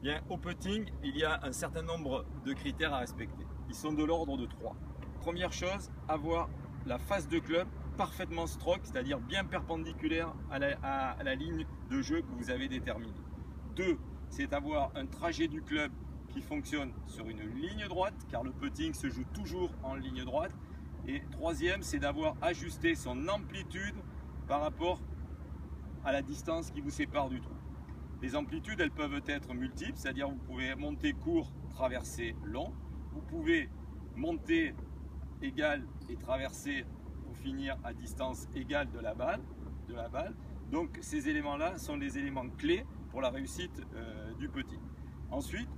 Bien, au putting, il y a un certain nombre de critères à respecter. Ils sont de l'ordre de 3. Première chose, avoir la face de club parfaitement stroke, c'est-à-dire bien perpendiculaire à la ligne de jeu que vous avez déterminée. 2, c'est avoir un trajet du club qui fonctionne sur une ligne droite, car le putting se joue toujours en ligne droite. Et troisième, c'est d'avoir ajusté son amplitude par rapport à la distance qui vous sépare du trou. Les amplitudes, elles peuvent être multiples, c'est-à-dire vous pouvez monter court, traverser long. Vous pouvez monter égal et traverser pour finir à distance égale de la balle. Donc ces éléments-là sont les éléments clés pour la réussite du putting. Ensuite,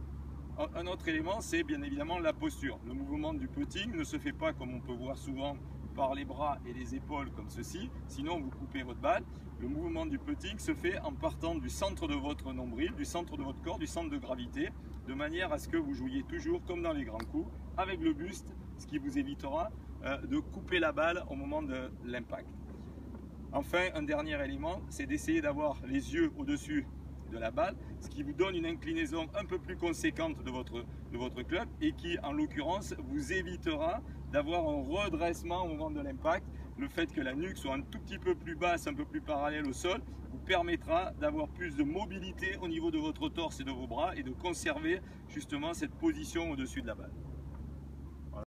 un autre élément, c'est bien évidemment la posture. Le mouvement du putting ne se fait pas comme on peut voir souvent par les bras et les épaules comme ceci, sinon vous coupez votre balle. Le mouvement du putting se fait en partant du centre de votre nombril, du centre de votre corps, du centre de gravité, de manière à ce que vous jouiez toujours comme dans les grands coups, avec le buste, ce qui vous évitera de couper la balle au moment de l'impact. Enfin, un dernier élément, c'est d'essayer d'avoir les yeux au-dessus de la balle, ce qui vous donne une inclinaison un peu plus conséquente de votre club et qui, en l'occurrence, vous évitera d'avoir un redressement au moment de l'impact. Le fait que la nuque soit un tout petit peu plus basse, un peu plus parallèle au sol, vous permettra d'avoir plus de mobilité au niveau de votre torse et de vos bras et de conserver justement cette position au-dessus de la balle.